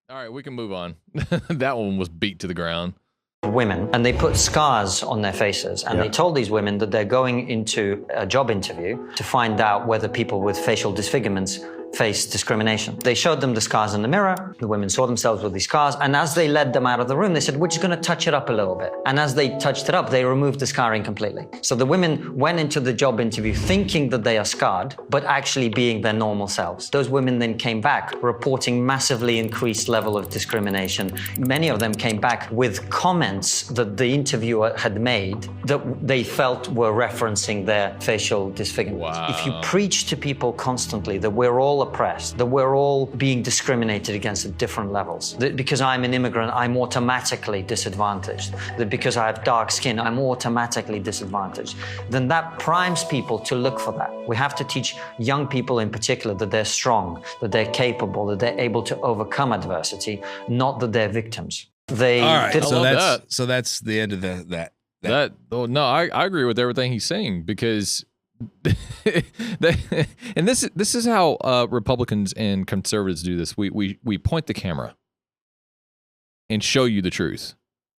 All right, we can move on. That one was beat to the ground. Women, and they put scars on their faces, and they told these women that they're going into a job interview to find out whether people with facial disfigurements face discrimination. They showed them the scars in the mirror. The women saw themselves with these scars, and as they led them out of the room, they said, we're just going to touch it up a little bit. And as they touched it up, they removed the scarring completely. So the women went into the job interview thinking that they are scarred, but actually being their normal selves. Those women then came back reporting massively increased level of discrimination. Many of them came back with comments that the interviewer had made that they felt were referencing their facial disfigurement. Wow. If you preach to people constantly that we're all oppressed, that we're all being discriminated against at different levels, that because I'm an immigrant, I'm automatically disadvantaged, that because I have dark skin, I'm automatically disadvantaged, then that primes people to look for that. We have to teach young people in particular that they're strong, that they're capable, that they're able to overcome adversity, not that they're victims. They All right, did so that's the end of that. No, I agree with everything he's saying because and this is how Republicans and conservatives do this. We point the camera and show you the truth.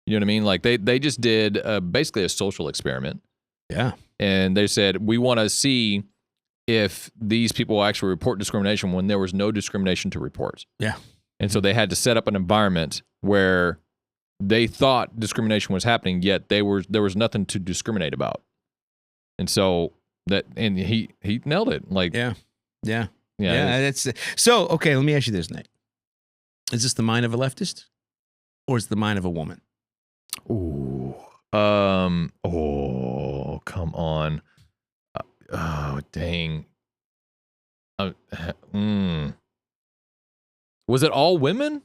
You know what I mean? Like they just did basically a social experiment. Yeah. And they said, we want to see if these people actually report discrimination when there was no discrimination to report. Yeah. And so they had to set up an environment where they thought discrimination was happening, yet there was nothing to discriminate about. And so he nailed it. Like yeah. That's so okay. Let me ask you this, Nick: is this the mind of a leftist, or is it the mind of a woman? Ooh. Oh, come on. Oh, dang. Was it all women?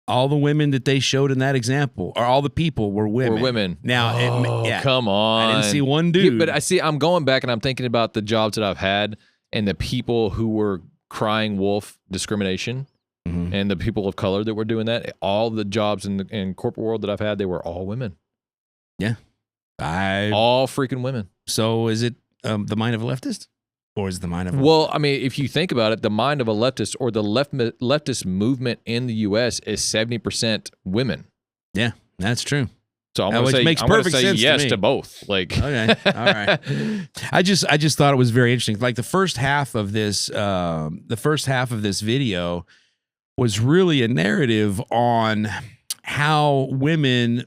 All the women that they showed in that example, or all the people were women. Were women. Now, come on. I didn't see one dude. But I'm going back and I'm thinking about the jobs that I've had and the people who were crying wolf discrimination and the people of color that were doing that. All the jobs in corporate world that I've had, they were all women. Yeah. All freaking women. So is it the mind of a leftist? Or is the mind of a Well, I mean, if you think about it, the mind of a leftist or the leftist movement in the U.S. is 70% women. Yeah, that's true. So I'm going to say yes to both. Like, okay, all right. I just thought it was very interesting. Like the first half of this video was really a narrative on how women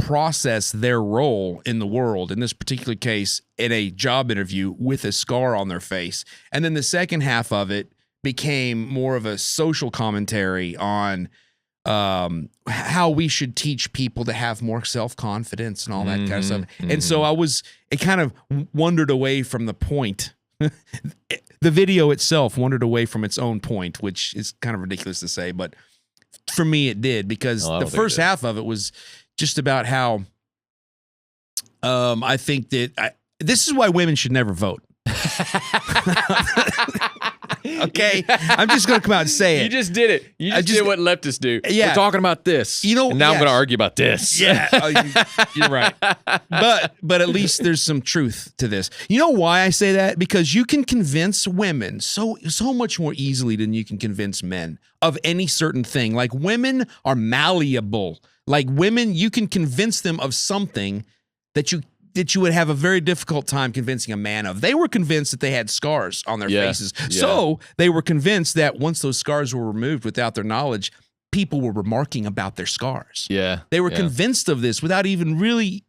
process their role in the world, in this particular case, in a job interview with a scar on their face. And then the second half of it became more of a social commentary on how we should teach people to have more self-confidence and all that kind of stuff. And so it kind of wandered away from the point. The video itself wandered away from its own point, which is kind of ridiculous to say, but for me it did, because the first half of it was just about how I think that this is why women should never vote. Okay, I'm just going to come out and say it. You just did it. You just did what leftists do. Yeah. We're talking about this. And now I'm going to argue about this. Yeah, you're right. But at least there's some truth to this. You know why I say that? Because you can convince women so much more easily than you can convince men of any certain thing. Like women are malleable. Like women, you can convince them of something that you would have a very difficult time convincing a man of. They were convinced that they had scars on their faces. Yeah. So they were convinced that once those scars were removed without their knowledge, people were remarking about their scars. Yeah. They were convinced of this without even really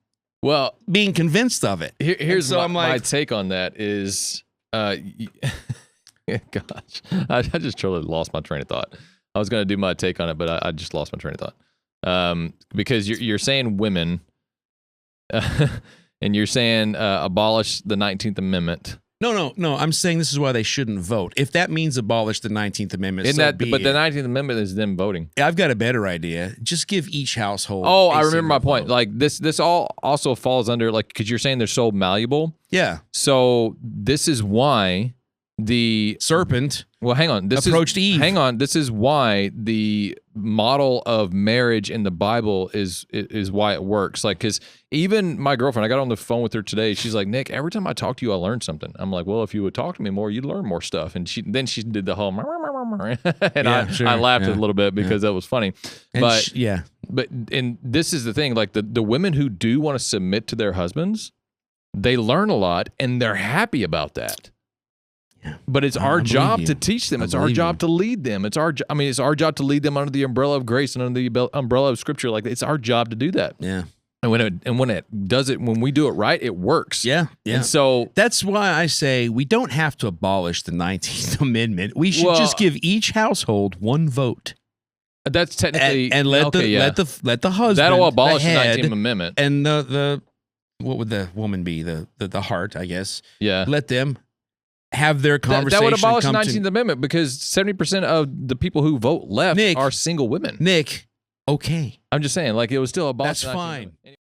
being convinced of it. Here's my take on that is, gosh, I just totally lost my train of thought. I was going to do my take on it, but I just lost my train of thought. Because you're saying women, and you're saying abolish the 19th Amendment. No. I'm saying this is why they shouldn't vote. If that means abolish the 19th Amendment, but the 19th Amendment is them voting. I've got a better idea. Just give each household. Oh, I remember my point. Like this all also falls under, like, because you're saying they're so malleable. Yeah. So this is why the serpent well, hang on. approached Eve. Hang on. This is why the model of marriage in the Bible is why it works. Like, because even my girlfriend, I got on the phone with her today. She's like, Nick, every time I talk to you, I learn something. I'm like, well, if you would talk to me more, you'd learn more stuff. And she did the whole, and I laughed a little bit because that was funny. And but but and this is the thing, like the women who do want to submit to their husbands, they learn a lot and they're happy about that. Yeah. But it's our job to teach them. It's our job to lead them. It's our job to lead them under the umbrella of grace and under the umbrella of Scripture. Like, it's our job to do that. Yeah. And when we do it right, it works. Yeah. Yeah. And so that's why I say we don't have to abolish the 19th Amendment. We should just give each household one vote. That's technically and let the husband, that'll abolish the the head, 19th Amendment. And the what would the woman be? The heart, I guess. Yeah. Let them have their conversation. That would abolish the 19th Amendment because 70% of the people who vote left are single women. Nick, okay. I'm just saying, like, it was still abolished. That's fine.